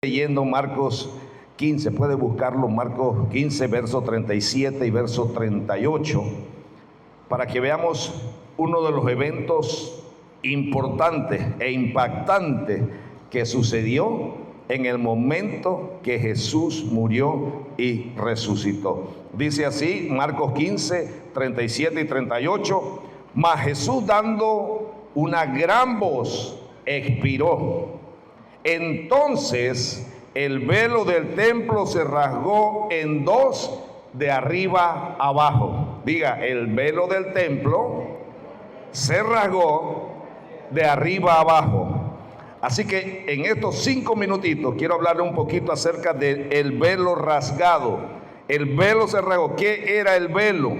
Leyendo Marcos 15, puede buscarlo, Marcos 15, verso 37 y verso 38, para que veamos uno de los eventos importantes e impactantes que sucedió en el momento que Jesús murió y resucitó. Dice así, Marcos 15, 37 y 38, mas Jesús, dando una gran voz, expiró. Entonces el velo del templo se rasgó en dos de arriba abajo. Diga, el velo del templo se rasgó de arriba abajo. Así que en estos 5 minutitos quiero hablarle un poquito acerca del velo rasgado. El velo se rasgó. ¿Qué era el velo?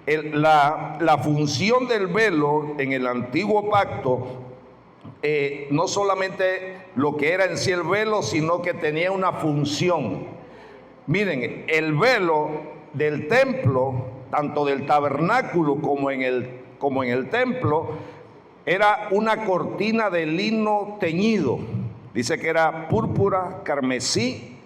La función del velo en el antiguo pacto, no solamente lo que era en sí el velo, sino que tenía una función. Miren, el velo del templo, tanto del tabernáculo como en el templo, era una cortina de lino teñido. Dice que era púrpura, carmesí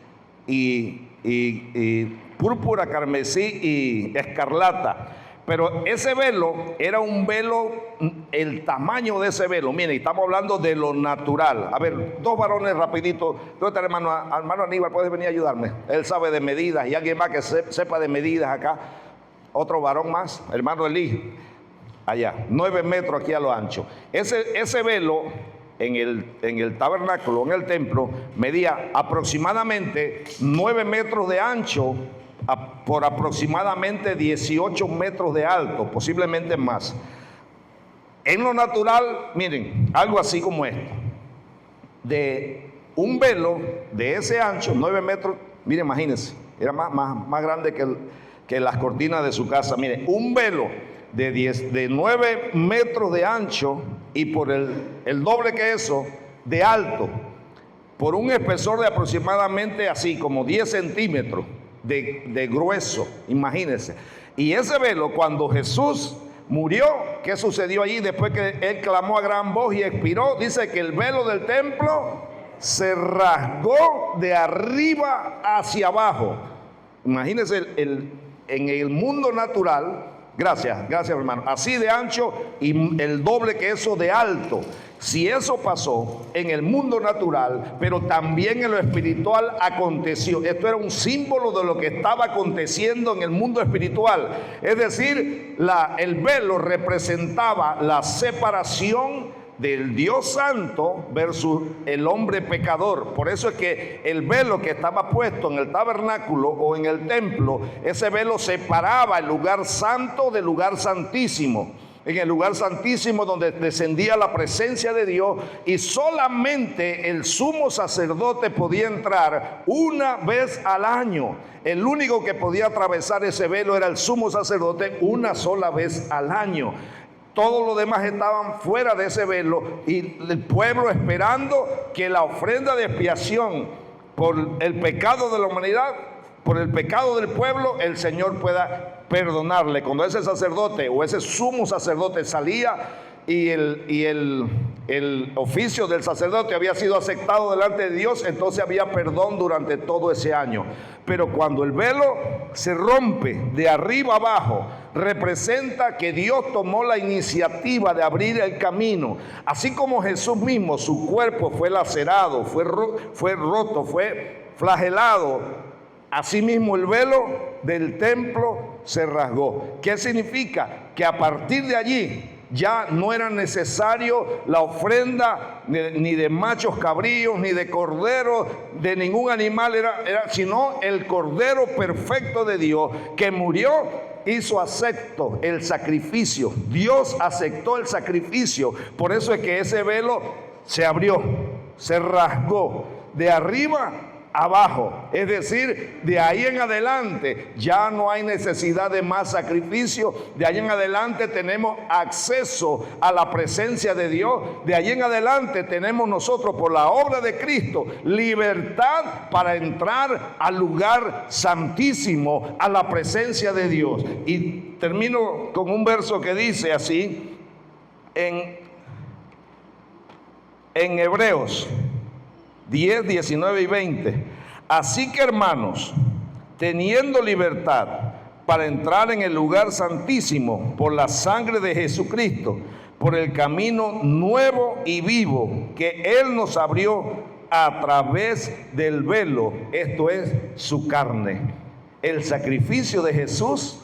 púrpura, carmesí y escarlata. Pero ese velo era un velo, el tamaño de ese velo, miren, estamos hablando de lo natural. A ver, 2 varones rapidito. ¿Dónde está el hermano Aníbal? ¿Puedes venir a ayudarme? Él sabe de medidas, y alguien más que sepa de medidas acá. Otro varón más, hermano Elí, allá, 9 metros aquí a lo ancho. Ese velo en el tabernáculo, en el templo, medía aproximadamente 9 metros de ancho por aproximadamente 18 metros de alto, posiblemente más. En lo natural, miren, algo así como esto, de un velo de ese ancho, 9 metros, miren, imagínense, era más grande que las cortinas de su casa. Miren, un velo de 9 metros de ancho y por el doble que eso de alto, por un espesor de aproximadamente así como 10 centímetros de grueso, imagínense. Y ese velo, cuando Jesús murió, ¿qué sucedió allí? Después que él clamó a gran voz y expiró, dice que el velo del templo se rasgó de arriba hacia abajo. Imagínense en el mundo natural. Gracias hermano. Así de ancho y el doble que eso de alto. Si eso pasó en el mundo natural, pero también en lo espiritual aconteció. Esto era un símbolo de lo que estaba aconteciendo en el mundo espiritual. Es decir, el velo representaba la separación del Dios santo versus el hombre pecador. Por eso es que el velo que estaba puesto en el tabernáculo o en el templo, ese velo separaba el lugar santo del lugar santísimo. En el lugar santísimo, donde descendía la presencia de Dios, y solamente el sumo sacerdote podía entrar una vez al año. El único que podía atravesar ese velo era el sumo sacerdote una sola vez al año. Todos los demás estaban fuera de ese velo, y el pueblo esperando que la ofrenda de expiación por el pecado de la humanidad, por el pecado del pueblo, el Señor pueda perdonarle. Cuando ese sacerdote o ese sumo sacerdote salía y el oficio del sacerdote había sido aceptado delante de Dios, entonces había perdón durante todo ese año. Pero cuando el velo se rompe de arriba abajo, representa que Dios tomó la iniciativa de abrir el camino. Así como Jesús mismo, su cuerpo fue lacerado, fue roto, fue flagelado, asimismo el velo del templo se rasgó. ¿Qué significa? Que a partir de allí ya no era necesario la ofrenda ni de machos cabríos, ni de corderos, de ningún animal, sino el cordero perfecto de Dios que murió. Hizo acepto el sacrificio. Dios aceptó el sacrificio. Por eso es que ese velo se abrió, se rasgó de arriba abajo. Es decir, de ahí en adelante ya no hay necesidad de más sacrificio. De ahí en adelante tenemos acceso a la presencia de Dios. De ahí en adelante tenemos nosotros, por la obra de Cristo, libertad para entrar al lugar santísimo, a la presencia de Dios. Y termino con un verso que dice así en Hebreos 10, 19 y 20. Así que, hermanos, teniendo libertad para entrar en el lugar santísimo por la sangre de Jesucristo, por el camino nuevo y vivo que Él nos abrió a través del velo, esto es su carne. El sacrificio de Jesús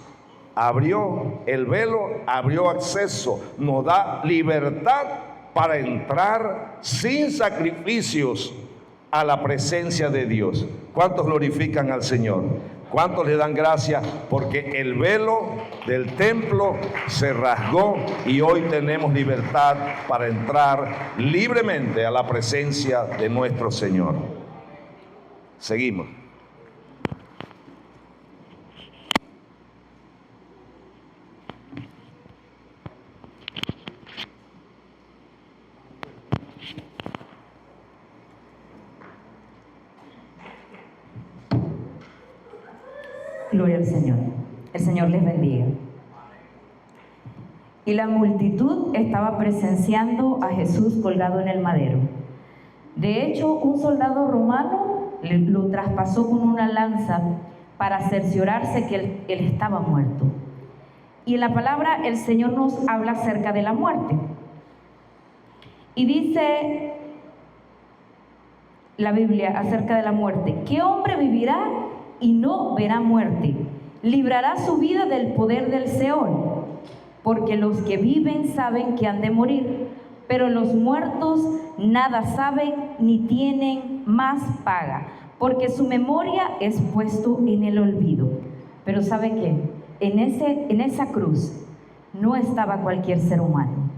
abrió el velo, abrió acceso, nos da libertad para entrar sin sacrificios a la presencia de Dios. ¿Cuántos glorifican al Señor? ¿Cuántos le dan gracias? Porque el velo del templo se rasgó y hoy tenemos libertad para entrar libremente a la presencia de nuestro Señor. Seguimos. Gloria al Señor. El Señor les bendiga. Y la multitud estaba presenciando a Jesús colgado en el madero. De hecho, un soldado romano lo traspasó con una lanza para cerciorarse que él estaba muerto. Y en la palabra el Señor nos habla acerca de la muerte. Y dice la Biblia acerca de la muerte: ¿qué hombre vivirá y no verá muerte? Librará su vida del poder del Seol, porque los que viven saben que han de morir, pero los muertos nada saben ni tienen más paga, porque su memoria es puesto en el olvido. Pero ¿sabe qué? En esa cruz no estaba cualquier ser humano.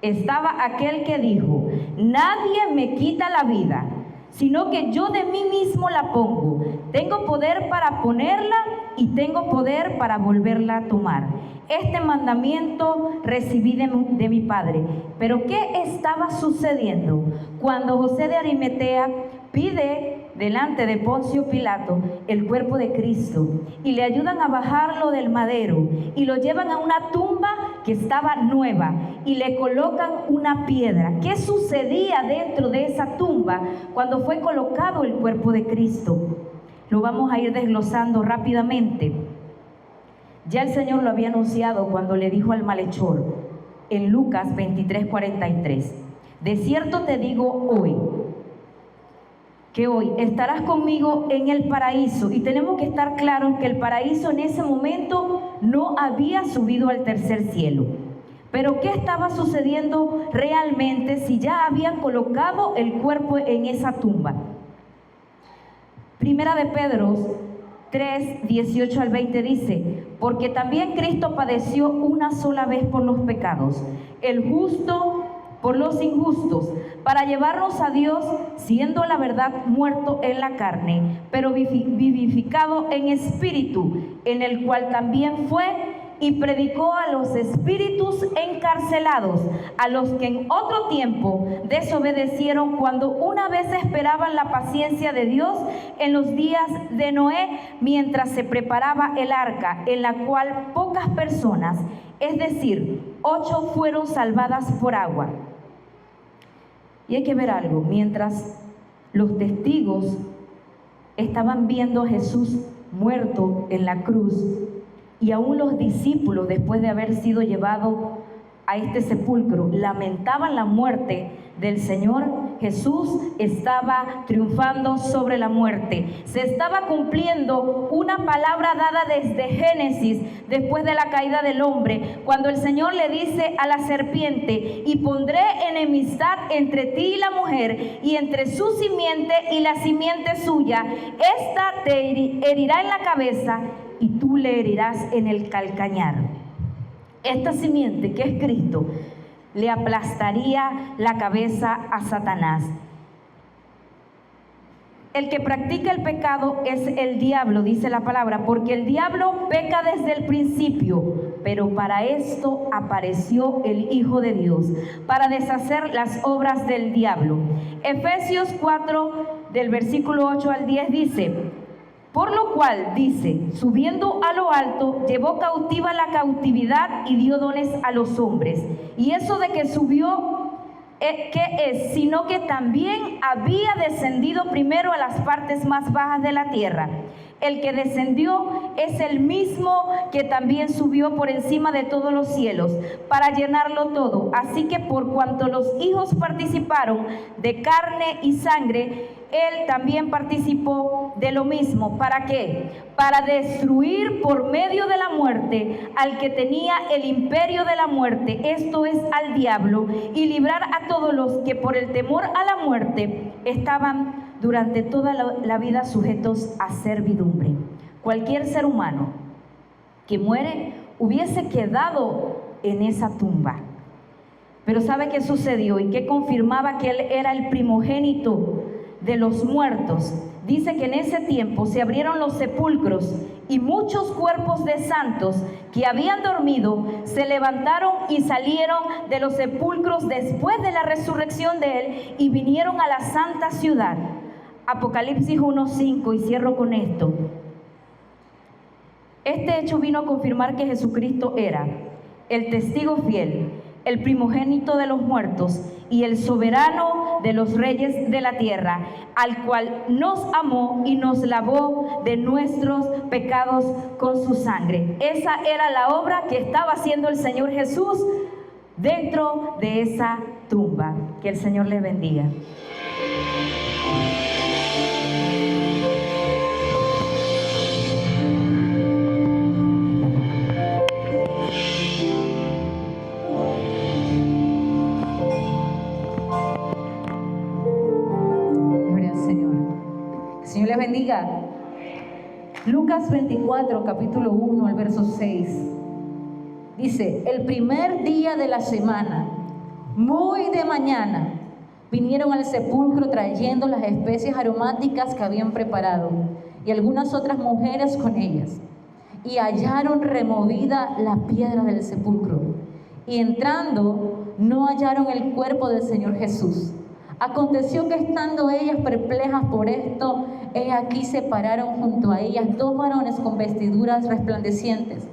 Estaba aquel que dijo: nadie me quita la vida, sino que yo de mí mismo la pongo. Tengo poder para ponerla y tengo poder para volverla a tomar. Este mandamiento recibí de mi Padre. Pero ¿qué estaba sucediendo? Cuando José de Arimatea pide delante de Poncio Pilato el cuerpo de Cristo y le ayudan a bajarlo del madero y lo llevan a una tumba que estaba nueva y le colocan una piedra. ¿Qué sucedía dentro de esa tumba cuando fue colocado el cuerpo de Cristo? Lo vamos a ir desglosando rápidamente. Ya el Señor lo había anunciado cuando le dijo al malhechor en Lucas 23:43: de cierto te digo hoy, que hoy estarás conmigo en el paraíso. Y tenemos que estar claros que el paraíso en ese momento no había subido al tercer cielo. Pero ¿qué estaba sucediendo realmente si ya habían colocado el cuerpo en esa tumba? Primera de Pedro 3, 18 al 20 dice: porque también Cristo padeció una sola vez por los pecados, el justo por los injustos, para llevarnos a Dios, siendo la verdad muerto en la carne, pero vivificado en espíritu, en el cual también fue y predicó a los espíritus encarcelados, a los que en otro tiempo desobedecieron, cuando una vez esperaban la paciencia de Dios en los días de Noé, mientras se preparaba el arca, en la cual pocas personas, es decir, 8, fueron salvadas por agua. Y hay que ver algo: mientras los testigos estaban viendo a Jesús muerto en la cruz, y aún los discípulos, después de haber sido llevados a este sepulcro, lamentaban la muerte del Señor, Jesús estaba triunfando sobre la muerte. Se estaba cumpliendo una palabra dada desde Génesis, después de la caída del hombre, cuando el Señor le dice a la serpiente: y pondré enemistad entre ti y la mujer, y entre su simiente y la simiente suya. Esta te herirá en la cabeza y tú le herirás en el calcañar. Esta simiente, que es Cristo, le aplastaría la cabeza a Satanás. El que practica el pecado es el diablo, dice la palabra, porque el diablo peca desde el principio, pero para esto apareció el Hijo de Dios, para deshacer las obras del diablo. Efesios 4, del versículo 8 al 10 dice: por lo cual, dice, subiendo a lo alto, llevó cautiva la cautividad y dio dones a los hombres. Y eso de que subió ¿Qué es? Sino que también había descendido primero a las partes más bajas de la tierra. El que descendió es el mismo que también subió por encima de todos los cielos para llenarlo todo. Así que por cuanto los hijos participaron de carne y sangre, él también participó de lo mismo. ¿Para qué? Para destruir por medio de la muerte al que tenía el imperio de la muerte, esto es, al diablo, y librar a todos los que por el temor a la muerte estaban durante toda la vida sujetos a servidumbre. Cualquier ser humano que muere hubiese quedado en esa tumba. Pero ¿sabe qué sucedió? Y qué confirmaba que él era el primogénito de los muertos. Dice que en ese tiempo se abrieron los sepulcros y muchos cuerpos de santos que habían dormido se levantaron y salieron de los sepulcros después de la resurrección de él y vinieron a la santa ciudad. Apocalipsis 1:5, y cierro con esto. Este hecho vino a confirmar que Jesucristo era el testigo fiel, el primogénito de los muertos y el soberano de los reyes de la tierra, al cual nos amó y nos lavó de nuestros pecados con su sangre. Esa era la obra que estaba haciendo el Señor Jesús dentro de esa tumba. Que el Señor les bendiga. Señor les bendiga. Lucas 24, capítulo 1, al verso 6. Dice: el primer día de la semana, muy de mañana, vinieron al sepulcro trayendo las especies aromáticas que habían preparado, y algunas otras mujeres con ellas. Y hallaron removida la piedra del sepulcro. Y entrando, no hallaron el cuerpo del Señor Jesús. Aconteció que estando ellas perplejas por esto, he aquí se pararon junto a ellas dos varones con vestiduras resplandecientes.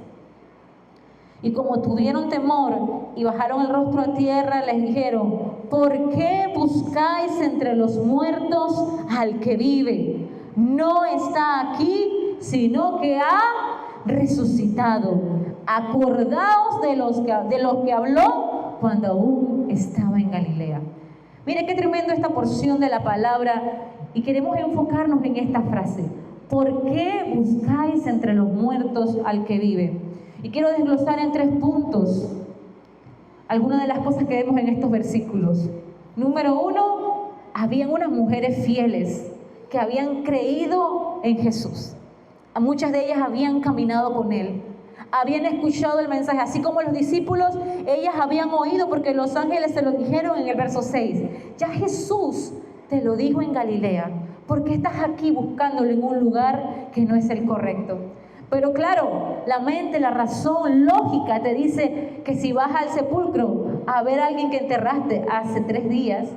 Y como tuvieron temor y bajaron el rostro a tierra, les dijeron: ¿por qué buscáis entre los muertos al que vive? No está aquí, sino que ha resucitado. Acordaos de los que habló cuando aún estaba en Galilea. Mire qué tremendo esta porción de la palabra, y queremos enfocarnos en esta frase: ¿por qué buscáis entre los muertos al que vive? Y quiero desglosar en 3 puntos algunas de las cosas que vemos en estos versículos. Número 1, habían unas mujeres fieles que habían creído en Jesús. A muchas de ellas habían caminado con él, habían escuchado el mensaje, así como los discípulos, ellas habían oído, porque los ángeles se lo dijeron en el verso 6. Ya Jesús te lo dijo en Galilea, ¿por qué estás aquí buscándolo en un lugar que no es el correcto? Pero claro, la mente, la razón lógica te dice que si vas al sepulcro a ver a alguien que enterraste hace 3 días,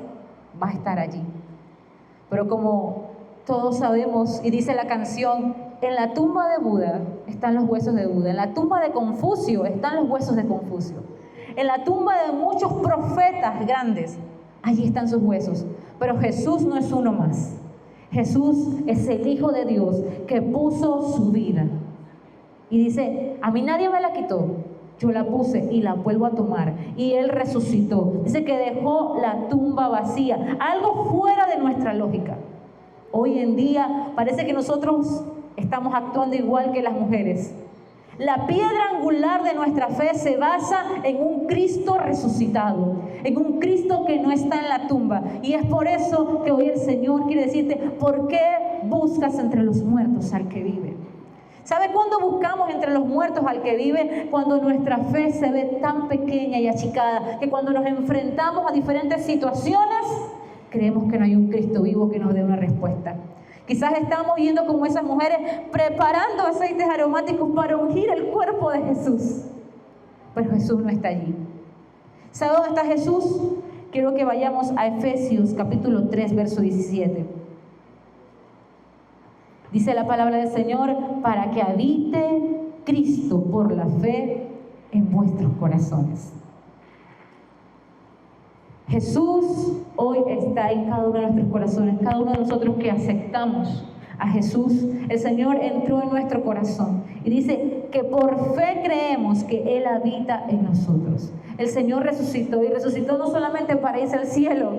va a estar allí. Pero como todos sabemos, y dice la canción, en la tumba de Buda están los huesos de Buda, en la tumba de Confucio están los huesos de Confucio, en la tumba de muchos profetas grandes, allí están sus huesos. Pero Jesús no es uno más. Jesús es el Hijo de Dios que puso su vida. Y dice: a mí nadie me la quitó, yo la puse y la vuelvo a tomar. Y Él resucitó. Dice que dejó la tumba vacía, algo fuera de nuestra lógica. Hoy en día parece que nosotros estamos actuando igual que las mujeres. La piedra angular de nuestra fe se basa en un Cristo resucitado, en un Cristo que no está en la tumba. Y es por eso que hoy el Señor quiere decirte: ¿por qué buscas entre los muertos al que vive? ¿Sabe cuándo buscamos entre los muertos al que vive? Cuando nuestra fe se ve tan pequeña y achicada que cuando nos enfrentamos a diferentes situaciones, creemos que no hay un Cristo vivo que nos dé una respuesta. Quizás estamos yendo como esas mujeres, preparando aceites aromáticos para ungir el cuerpo de Jesús. Pero Jesús no está allí. ¿Sabe dónde está Jesús? Quiero que vayamos a Efesios capítulo 3, verso 17. Dice la palabra del Señor: para que habite Cristo por la fe en vuestros corazones. Jesús hoy está en cada uno de nuestros corazones, cada uno de nosotros que aceptamos a Jesús. El Señor entró en nuestro corazón y dice que por fe creemos que Él habita en nosotros. El Señor resucitó, y resucitó no solamente para irse al cielo,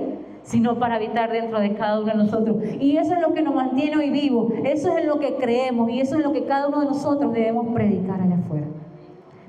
sino para habitar dentro de cada uno de nosotros. Y eso es lo que nos mantiene hoy vivos, eso es lo que creemos, y eso es lo que cada uno de nosotros debemos predicar allá afuera.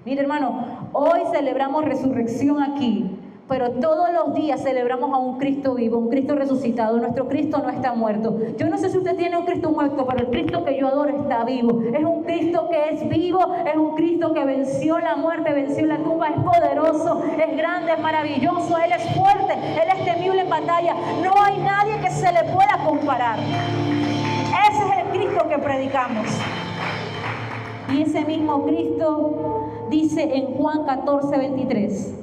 Mire, hermano, hoy celebramos resurrección aquí, pero todos los días celebramos a un Cristo vivo, un Cristo resucitado. Nuestro Cristo no está muerto. Yo no sé si usted tiene un Cristo muerto, pero el Cristo que yo adoro está vivo. Es un Cristo que es vivo, es un Cristo que venció la muerte, venció la tumba, es poderoso, es grande, es maravilloso, Él es fuerte, Él es temible en batalla. No hay nadie que se le pueda comparar. Ese es el Cristo que predicamos. Y ese mismo Cristo dice en Juan 14:23.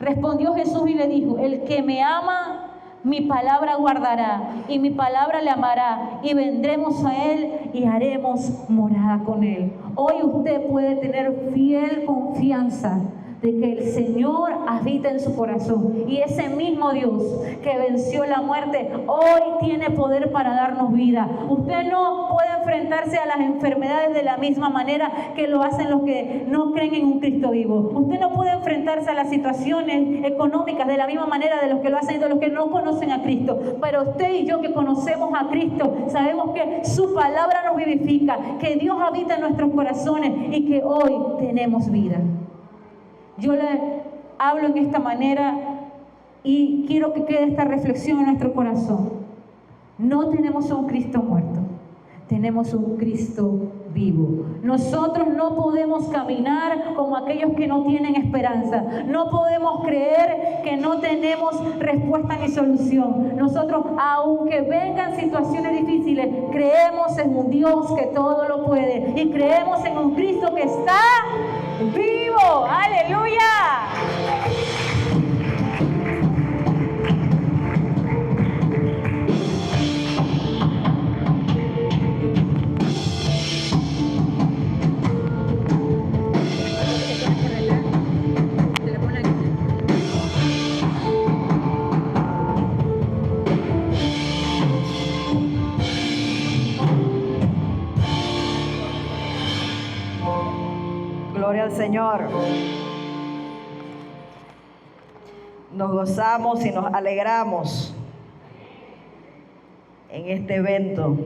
Respondió Jesús y le dijo: el que me ama, mi palabra guardará, y mi palabra le amará, y vendremos a él y haremos morada con él. Hoy usted puede tener fiel confianza de que el Señor habita en su corazón, y ese mismo Dios que venció la muerte hoy tiene poder para darnos vida. Usted no puede enfrentarse a las enfermedades de la misma manera que lo hacen los que no creen en un Cristo vivo. Usted no puede enfrentarse a las situaciones económicas de la misma manera de los que lo hacen, de los que no conocen a Cristo. Pero usted y yo que conocemos a Cristo sabemos que su palabra nos vivifica, que Dios habita en nuestros corazones y que hoy tenemos vida. Yo le hablo en esta manera y quiero que quede esta reflexión en nuestro corazón. No tenemos un Cristo muerto, tenemos un Cristo vivo. Nosotros no podemos caminar como aquellos que no tienen esperanza. No podemos creer que no tenemos respuesta ni solución. Nosotros, aunque vengan situaciones difíciles, creemos en un Dios que todo lo puede, y creemos en un Cristo que está vivo. ¡Aleluya! Gloria al Señor. Nos gozamos y nos alegramos en este evento.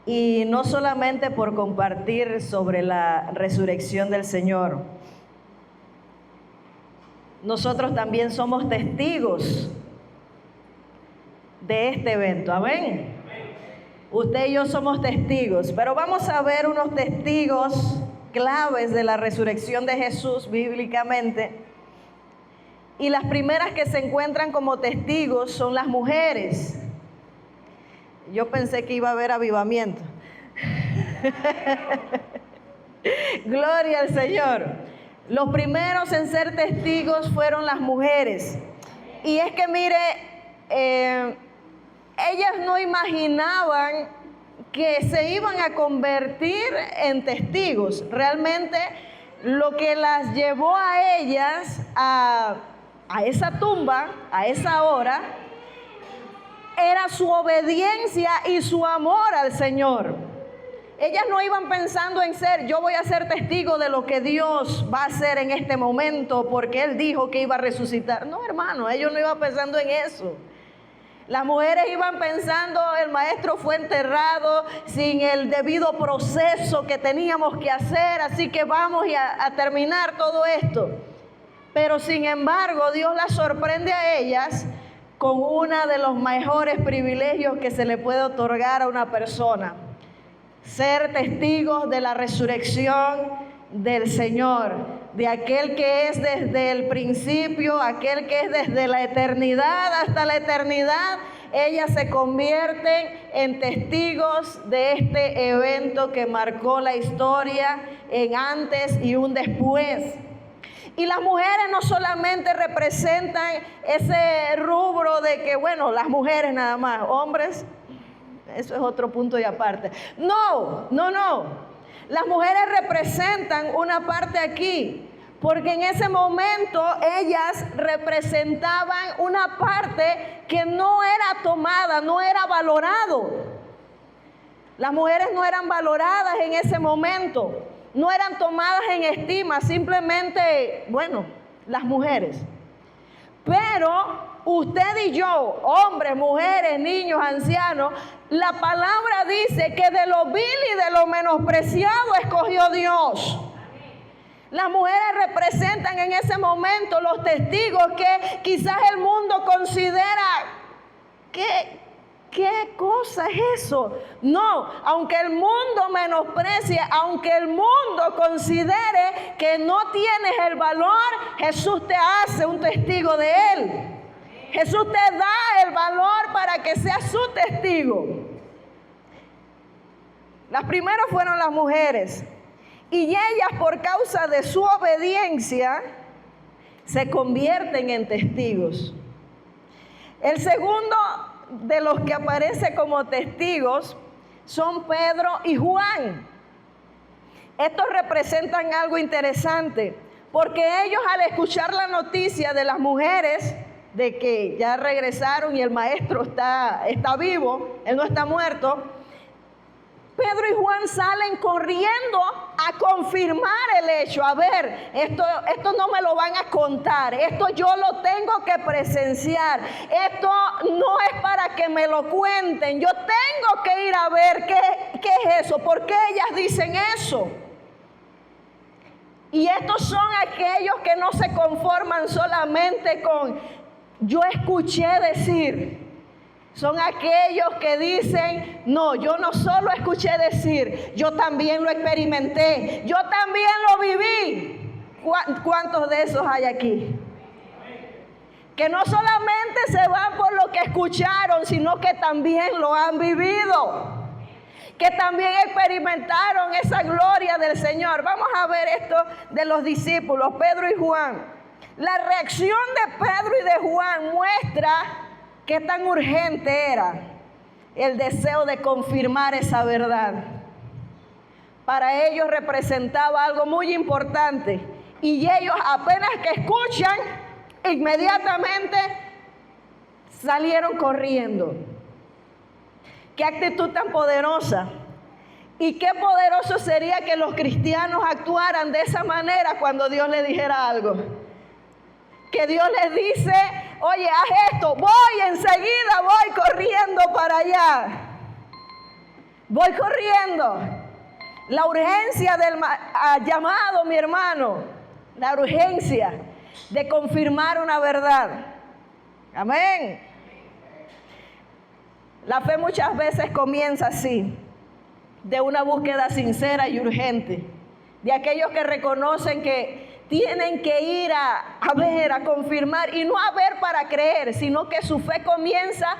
Y no solamente por compartir sobre la resurrección del Señor. Nosotros también somos testigos de este evento. Amén. Usted y yo somos testigos, pero vamos a ver unos testigos claves de la resurrección de Jesús bíblicamente. Y las primeras que se encuentran como testigos son las mujeres. Yo pensé que iba a haber avivamiento. Gloria al Señor. Los primeros en ser testigos fueron las mujeres. Y es que mire, ellas no imaginaban que se iban a convertir en testigos. Realmente lo que las llevó a ellas a esa tumba, a esa hora, era su obediencia y su amor al Señor. Ellas no iban pensando en yo voy a ser testigo de lo que Dios va a hacer en este momento porque Él dijo que iba a resucitar. No, hermano, ellos no iban pensando en eso. Las mujeres iban pensando, el maestro fue enterrado sin el debido proceso que teníamos que hacer, así que vamos a terminar todo esto. Pero sin embargo, Dios las sorprende a ellas con uno de los mejores privilegios que se le puede otorgar a una persona: ser testigos de la resurrección del Señor, de aquel que es desde el principio, aquel que es desde la eternidad hasta la eternidad. Ellas se convierten en testigos de este evento que marcó la historia en antes y un después. Y las mujeres no solamente representan ese rubro de que, bueno, las mujeres nada más, hombres, eso es otro punto y aparte. No. Las mujeres representan una parte aquí, porque en ese momento ellas representaban una parte que no era tomada, no era valorado. Las mujeres no eran valoradas en ese momento, no eran tomadas en estima, simplemente, bueno, las mujeres. Pero usted y yo, hombres, mujeres, niños, ancianos, la palabra dice que de lo vil y de lo menospreciado escogió Dios. Las mujeres representan en ese momento los testigos que quizás el mundo considera ¿qué cosa es eso? No, aunque el mundo menosprecie, aunque el mundo considere que no tienes el valor, Jesús te hace un testigo de Él. Jesús te da el valor para que seas su testigo. Las primeras fueron las mujeres. Y ellas, por causa de su obediencia, se convierten en testigos. El segundo de los que aparece como testigos son Pedro y Juan. Estos representan algo interesante, porque ellos, al escuchar la noticia de las mujeres de que ya regresaron y el maestro está vivo, él no está muerto, Pedro y Juan salen corriendo a confirmar el hecho. A ver, esto no me lo van a contar, esto yo lo tengo que presenciar, esto no es para que me lo cuenten, yo tengo que ir a ver qué es eso, por qué ellas dicen eso. Y estos son aquellos que no se conforman solamente con yo escuché decir. Son aquellos que dicen, no, yo no solo escuché decir, yo también lo experimenté, yo también lo viví. ¿Cuántos de esos hay aquí? Que no solamente se van por lo que escucharon, sino que también lo han vivido, que también experimentaron esa gloria del Señor. Vamos a ver esto de los discípulos, Pedro y Juan. La reacción de Pedro y de Juan muestra qué tan urgente era el deseo de confirmar esa verdad. Para ellos representaba algo muy importante, y ellos apenas que escuchan, inmediatamente salieron corriendo. Qué actitud tan poderosa. Y qué poderoso sería que los cristianos actuaran de esa manera cuando Dios les dijera algo. Que Dios les dice, oye, haz esto, voy enseguida, voy corriendo para allá. Voy corriendo. La urgencia del llamado, mi hermano, la urgencia de confirmar una verdad. Amén. La fe muchas veces comienza así, de una búsqueda sincera y urgente, de aquellos que reconocen que tienen que ir a ver, a confirmar, y no a ver para creer, sino que su fe comienza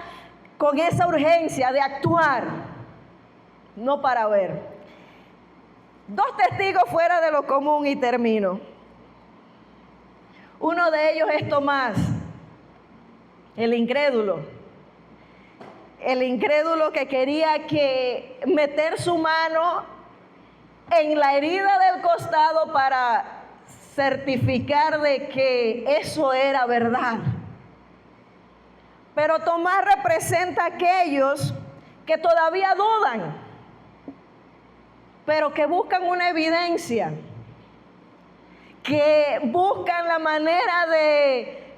con esa urgencia de actuar, no para ver. Dos testigos fuera de lo común y termino. Uno de ellos es Tomás, el incrédulo. El incrédulo que quería meter su mano en la herida del costado para certificar de que eso era verdad. Pero Tomás representa a aquellos que todavía dudan, pero que buscan una evidencia, que buscan la manera de,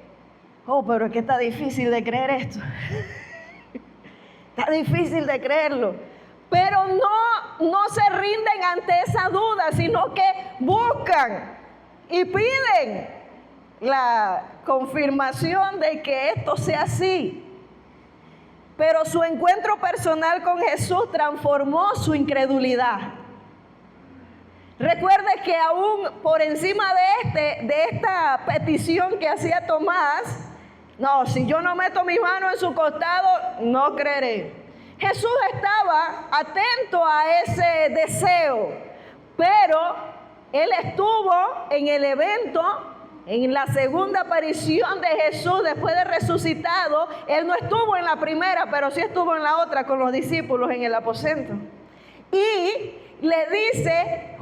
pero es que está difícil de creer esto. Está difícil de creerlo. Pero no se rinden ante esa duda, sino que buscan y piden la confirmación de que esto sea así. Pero su encuentro personal con Jesús transformó su incredulidad. Recuerde que aún por encima de esta petición que hacía Tomás, no, si yo no meto mi mano en su costado, no creeré. Jesús estaba atento a ese deseo, pero Él estuvo en el evento, en la segunda aparición de Jesús después de resucitado. Él no estuvo en la primera, pero sí estuvo en la otra con los discípulos en el aposento. Y le dice,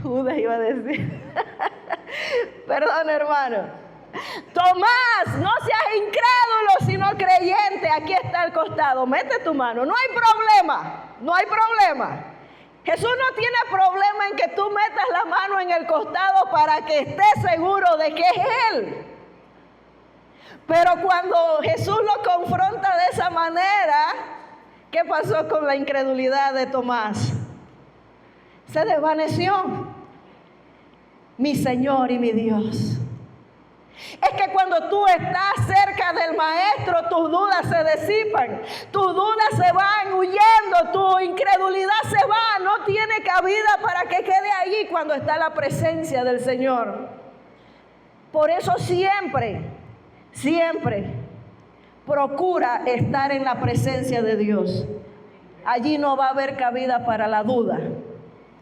Judas iba a decir. Perdón, hermano. Tomás, no seas incrédulo, sino creyente. Aquí está al costado. Mete tu mano. No hay problema. No hay problema. Jesús no tiene problema en que tú metas la mano en el costado para que estés seguro de que es Él. Pero cuando Jesús lo confronta de esa manera, ¿qué pasó con la incredulidad de Tomás? Se desvaneció. Mi Señor y mi Dios. Es que cuando tú estás cerca del Maestro, tus dudas se disipan, tus dudas se van huyendo, tu incredulidad se va, no tiene cabida para que quede allí cuando está la presencia del Señor. Por eso siempre procura estar en la presencia de Dios. Allí no va a haber cabida para la duda.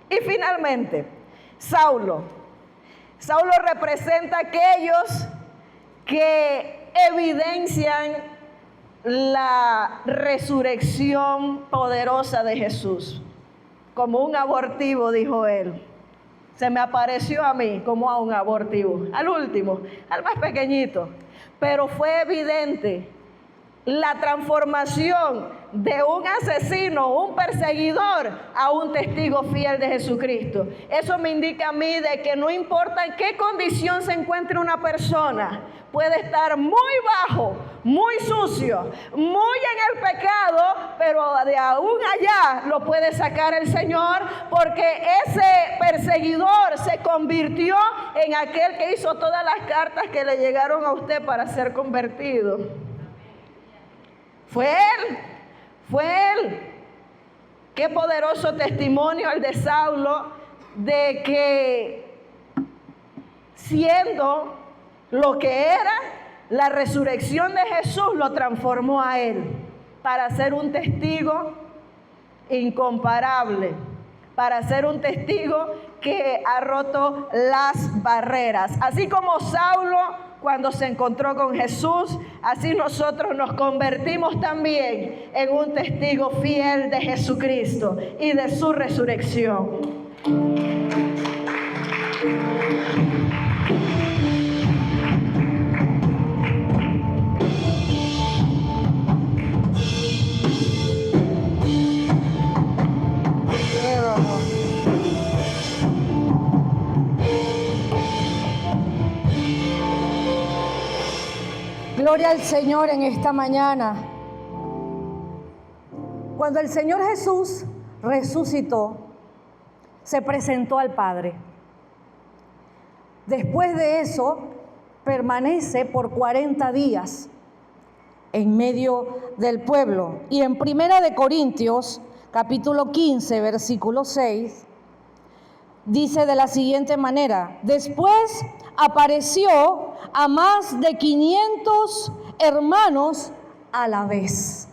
Y finalmente, Saulo representa a aquellos que evidencian la resurrección poderosa de Jesús. Como un abortivo, dijo él. Se me apareció a mí como a un abortivo. Al último, al más pequeñito. Pero fue evidente la transformación de un asesino, un perseguidor, a un testigo fiel de Jesucristo. Eso me indica a mí de que no importa en qué condición se encuentre una persona, puede estar muy bajo, muy sucio, muy en el pecado, pero de aún allá lo puede sacar el Señor, porque ese perseguidor se convirtió en aquel que hizo todas las cartas que le llegaron a usted para ser convertido. Fue él. Qué poderoso testimonio el de Saulo, de que siendo lo que era, la resurrección de Jesús lo transformó a él para ser un testigo incomparable, para ser un testigo que ha roto las barreras. Así como Saulo, cuando se encontró con Jesús, así nosotros nos convertimos también en un testigo fiel de Jesucristo y de su resurrección. Gloria al Señor en esta mañana. Cuando el Señor Jesús resucitó, se presentó al Padre. Después de eso, permanece por 40 días en medio del pueblo. Y en 1 Corintios, capítulo 15, versículo 6, dice de la siguiente manera: después apareció a más de 500 hermanos a la vez.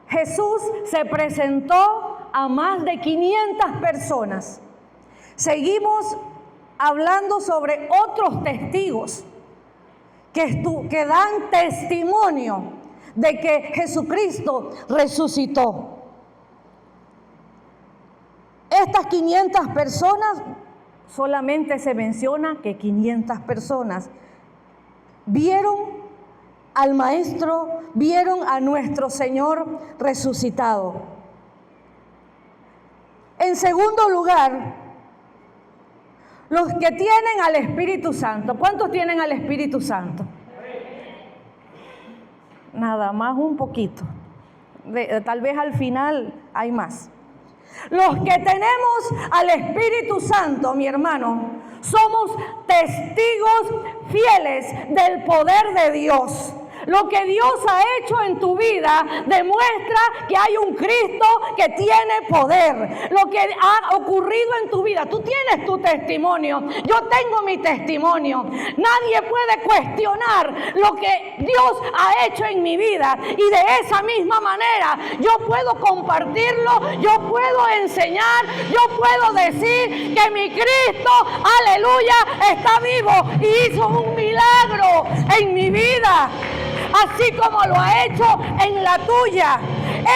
Jesús se presentó a más de 500 personas. Seguimos hablando sobre otros testigos que dan testimonio de que Jesucristo resucitó. Estas 500 personas, solamente se menciona que 500 personas vieron al Maestro, vieron a nuestro Señor resucitado. En segundo lugar, los que tienen al Espíritu Santo. ¿Cuántos tienen al Espíritu Santo? Nada más un poquito. Tal vez al final hay más. Los que tenemos al Espíritu Santo, mi hermano, somos testigos fieles del poder de Dios. Lo que Dios ha hecho en tu vida demuestra que hay un Cristo que tiene poder. Lo que ha ocurrido en tu vida, tú tienes tu testimonio, yo tengo mi testimonio. Nadie puede cuestionar lo que Dios ha hecho en mi vida, y de esa misma manera yo puedo compartirlo, yo puedo enseñar, yo puedo decir que mi Cristo, aleluya, está vivo y hizo un milagro en mi vida, así como lo ha hecho en la tuya.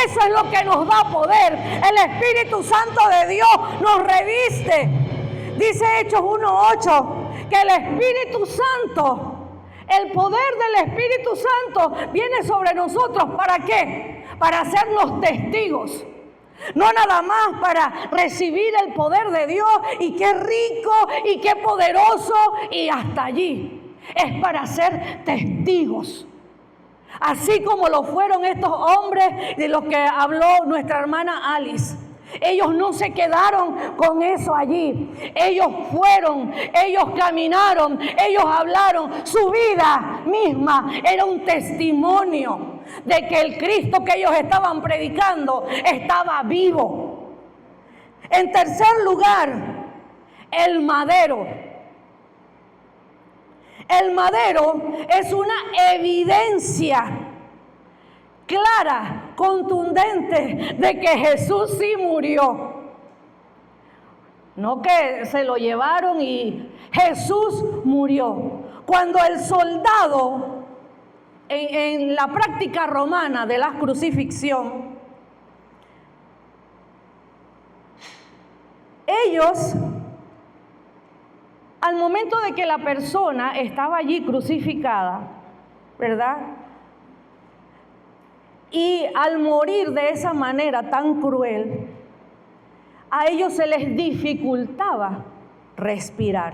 Eso es lo que nos da poder. El Espíritu Santo de Dios nos reviste. Dice Hechos 1:8 que el Espíritu Santo, el poder del Espíritu Santo viene sobre nosotros. ¿Para qué? Para hacernos testigos. No nada más para recibir el poder de Dios y qué rico y qué poderoso y hasta allí. Es para ser testigos. Así como lo fueron estos hombres de los que habló nuestra hermana Alice. Ellos no se quedaron con eso allí. Ellos fueron, ellos caminaron, ellos hablaron. Su vida misma era un testimonio de que el Cristo que ellos estaban predicando estaba vivo. En tercer lugar, el madero. El madero es una evidencia clara, contundente de que Jesús sí murió. No que se lo llevaron y Jesús murió. Cuando el soldado, en la práctica romana de la crucifixión, ellos, al momento de que la persona estaba allí crucificada, ¿verdad? Y al morir de esa manera tan cruel, a ellos se les dificultaba respirar.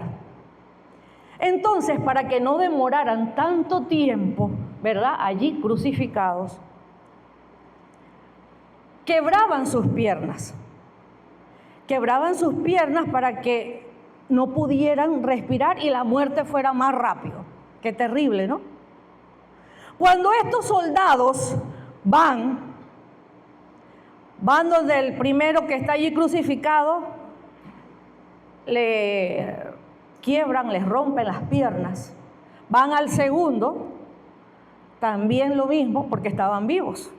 Entonces, para que no demoraran tanto tiempo, ¿verdad?, allí crucificados, quebraban sus piernas. Quebraban sus piernas para que no pudieran respirar y la muerte fuera más rápido. Qué terrible, ¿no? Cuando estos soldados van donde el primero que está allí crucificado, le quiebran, les rompen las piernas. Van al segundo, también lo mismo, porque estaban vivos.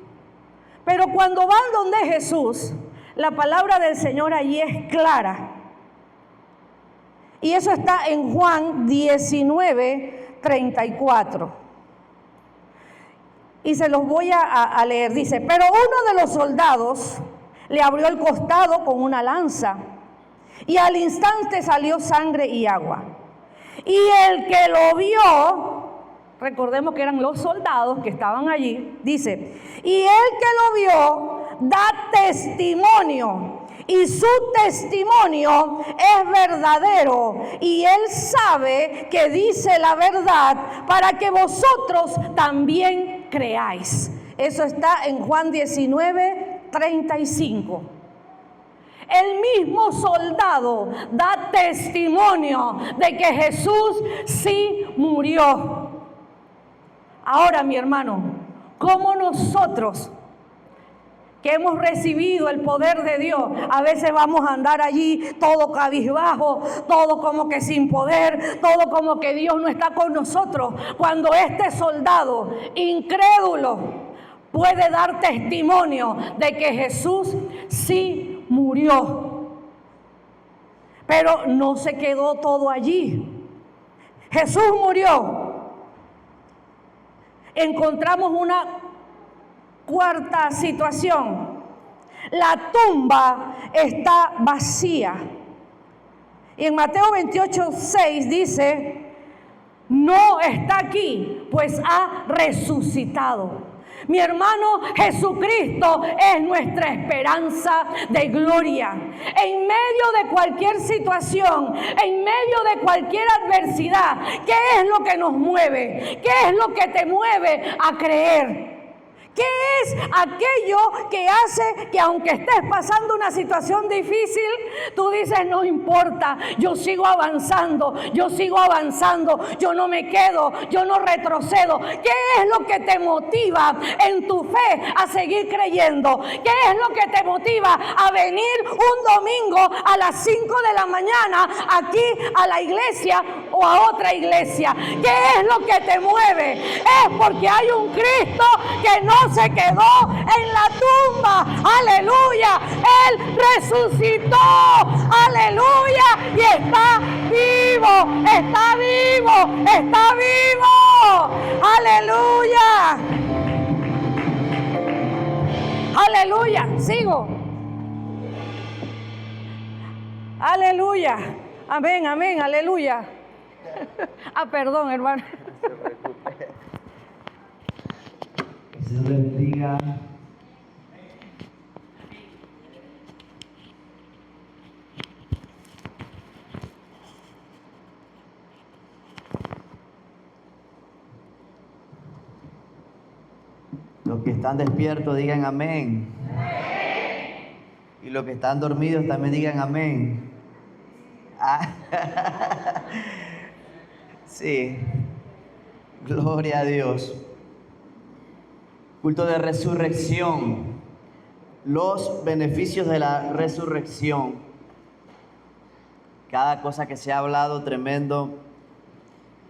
Pero cuando van donde Jesús, la palabra del Señor allí es clara. Y eso está en Juan 19:34. Y se los voy a leer. Dice, pero uno de los soldados le abrió el costado con una lanza, y al instante salió sangre y agua. Y el que lo vio, recordemos que eran los soldados que estaban allí, dice, y el que lo vio da testimonio, y su testimonio es verdadero, y él sabe que dice la verdad para que vosotros también creáis. Eso está en Juan 19:35. El mismo soldado da testimonio de que Jesús sí murió. Ahora, mi hermano, ¿cómo nosotros que hemos recibido el poder de Dios, a veces vamos a andar allí todo cabizbajo, todo como que sin poder, todo como que Dios no está con nosotros, cuando este soldado incrédulo puede dar testimonio de que Jesús sí murió? Pero no se quedó todo allí. Jesús murió. Encontramos una cuarta situación. La tumba está vacía. Y en Mateo 28:6 dice, no está aquí, pues ha resucitado. Mi hermano, Jesucristo es nuestra esperanza de gloria. En medio de cualquier situación, en medio de cualquier adversidad, ¿qué es lo que nos mueve? ¿Qué es lo que te mueve a creer? ¿Qué es aquello que hace que aunque estés pasando una situación difícil, tú dices, no importa, yo sigo avanzando, yo no me quedo, yo no retrocedo? ¿Qué es lo que te motiva en tu fe a seguir creyendo? ¿Qué es lo que te motiva a venir un domingo a las 5 de la mañana aquí a la iglesia o a otra iglesia? ¿Qué es lo que te mueve? Es porque hay un Cristo que no se quedó en la tumba, aleluya, Él resucitó, aleluya, y está vivo, está vivo, está vivo, aleluya, Aleluya. Sigo. Aleluya. Amén, amén, aleluya. Perdón, hermano. Que se bendiga. Los que están despiertos digan amén. Y los que están dormidos también digan amén. Sí. Gloria a Dios. Culto de resurrección. Los beneficios de la resurrección. Cada cosa que se ha hablado, tremendo.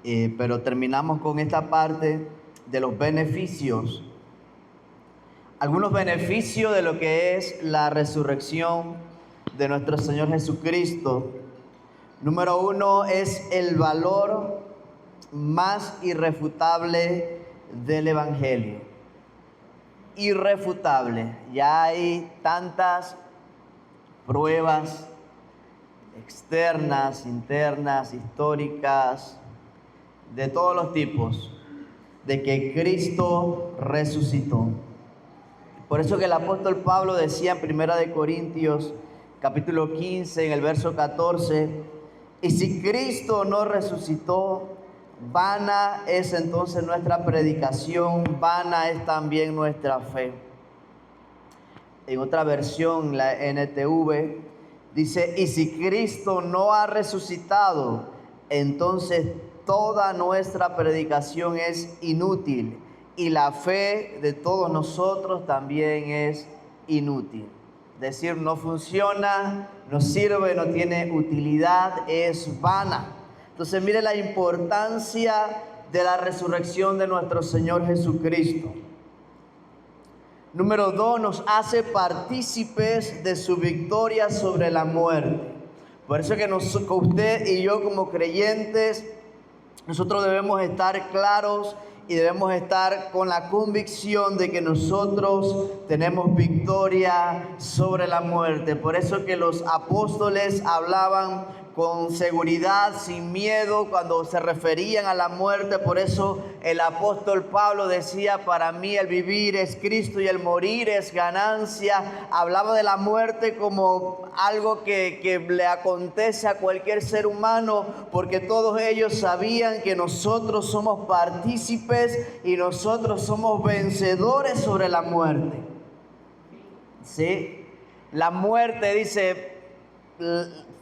Pero terminamos con esta parte de los beneficios. Algunos beneficios de lo que es la resurrección de nuestro Señor Jesucristo. Número 1 es el valor más irrefutable del Evangelio. Irrefutable. Ya hay tantas pruebas externas, internas, históricas, de todos los tipos, de que Cristo resucitó. Por eso que el apóstol Pablo decía en 1 Corintios capítulo 15, en el verso 14, y si Cristo no resucitó, vana es entonces nuestra predicación, vana es también nuestra fe. En otra versión, la NTV, dice, y si Cristo no ha resucitado, entonces toda nuestra predicación es inútil. Y la fe de todos nosotros también es inútil. Es decir, no funciona, no sirve, no tiene utilidad, es vana. Entonces mire la importancia de la resurrección de nuestro Señor Jesucristo. Número 2, nos hace partícipes de su victoria sobre la muerte. Por eso que usted y yo como creyentes, nosotros debemos estar claros y debemos estar con la convicción de que nosotros tenemos victoria sobre la muerte. Por eso que los apóstoles hablaban con seguridad, sin miedo, cuando se referían a la muerte. Por eso el apóstol Pablo decía, para mí el vivir es Cristo y el morir es ganancia. Hablaba de la muerte como algo que le acontece a cualquier ser humano, porque todos ellos sabían que nosotros somos partícipes y nosotros somos vencedores sobre la muerte. ¿Sí? La muerte, dice,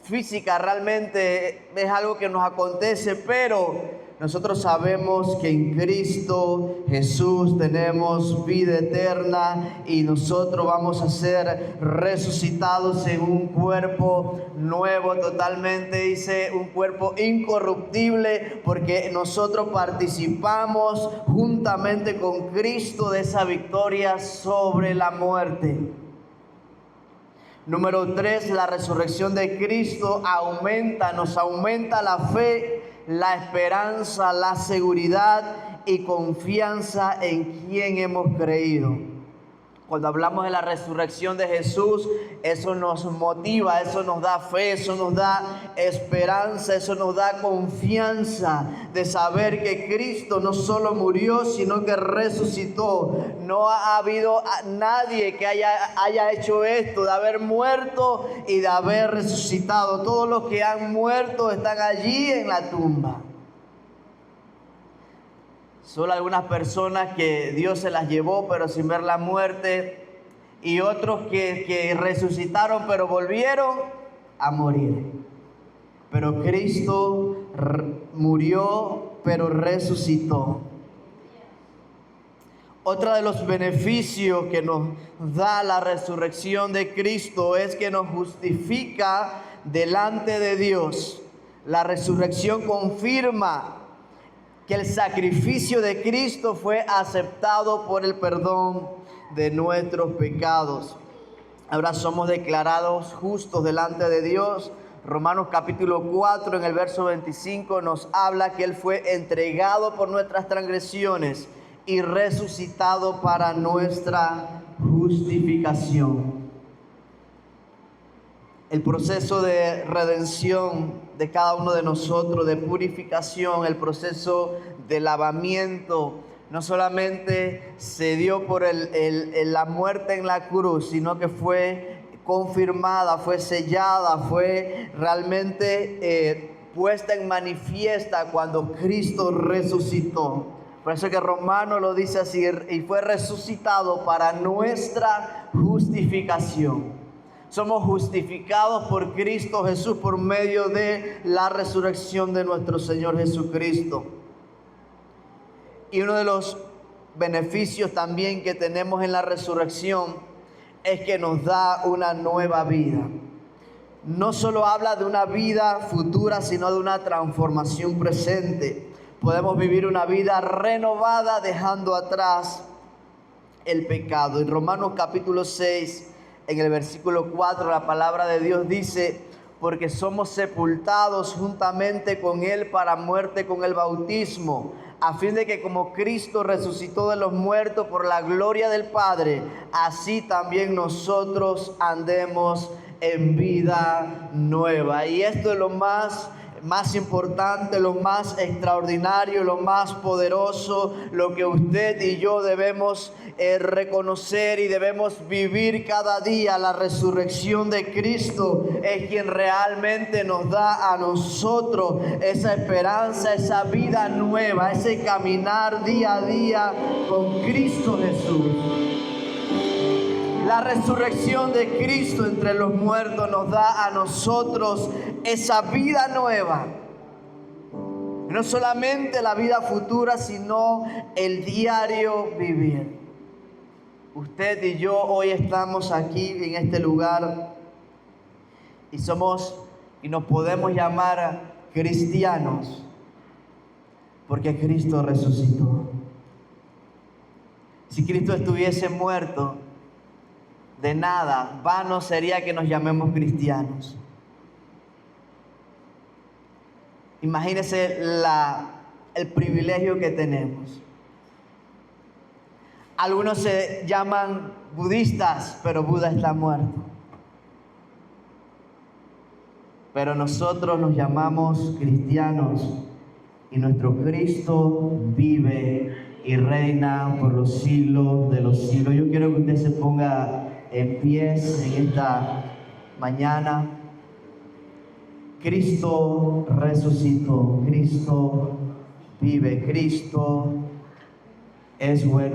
física realmente es algo que nos acontece, pero nosotros sabemos que en Cristo Jesús tenemos vida eterna y nosotros vamos a ser resucitados en un cuerpo nuevo totalmente, dice, un cuerpo incorruptible, porque nosotros participamos juntamente con Cristo de esa victoria sobre la muerte. Número 3, la resurrección de Cristo nos aumenta la fe, la esperanza, la seguridad y confianza en quien hemos creído. Cuando hablamos de la resurrección de Jesús, eso nos motiva, eso nos da fe, eso nos da esperanza, eso nos da confianza de saber que Cristo no solo murió, sino que resucitó. No ha habido nadie que haya hecho esto, de haber muerto y de haber resucitado. Todos los que han muerto están allí en la tumba. Solo algunas personas que Dios se las llevó pero sin ver la muerte, y otros que resucitaron pero volvieron a morir. Pero Cristo murió pero resucitó. Otro de los beneficios que nos da la resurrección de Cristo es que nos justifica delante de Dios. La resurrección confirma que el sacrificio de Cristo fue aceptado por el perdón de nuestros pecados. Ahora somos declarados justos delante de Dios. Romanos capítulo 4 en el verso 25 nos habla que Él fue entregado por nuestras transgresiones y resucitado para nuestra justificación. El proceso de redención de cada uno de nosotros, de purificación, el proceso de lavamiento, no solamente se dio por la muerte en la cruz, sino que fue confirmada, fue sellada, fue realmente puesta en manifiesta cuando Cristo resucitó. Por eso que Romanos lo dice así: y fue resucitado para nuestra justificación. Somos justificados por Cristo Jesús por medio de la resurrección de nuestro Señor Jesucristo. Y uno de los beneficios también que tenemos en la resurrección es que nos da una nueva vida. No solo habla de una vida futura, sino de una transformación presente. Podemos vivir una vida renovada dejando atrás el pecado. En Romanos capítulo 6, en el versículo 4, la palabra de Dios dice: porque somos sepultados juntamente con Él para muerte con el bautismo, a fin de que como Cristo resucitó de los muertos por la gloria del Padre, así también nosotros andemos en vida nueva. Y esto es lo más importante, lo más extraordinario, lo más poderoso, lo que usted y yo debemos reconocer y debemos vivir cada día. La resurrección de Cristo es quien realmente nos da a nosotros esa esperanza, esa vida nueva, ese caminar día a día con Cristo Jesús. La resurrección de Cristo entre los muertos nos da a nosotros esa vida nueva. No solamente la vida futura, sino el diario vivir. Usted y yo hoy estamos aquí en este lugar y nos podemos llamar cristianos porque Cristo resucitó. Si Cristo estuviese muerto, de nada, vano sería que nos llamemos cristianos. Imagínense el privilegio que tenemos. Algunos se llaman budistas, pero Buda está muerto. Pero nosotros nos llamamos cristianos y nuestro Cristo vive y reina por los siglos de los siglos. Yo quiero que usted se ponga en pies en esta mañana. Cristo resucitó, Cristo vive, Cristo es bueno.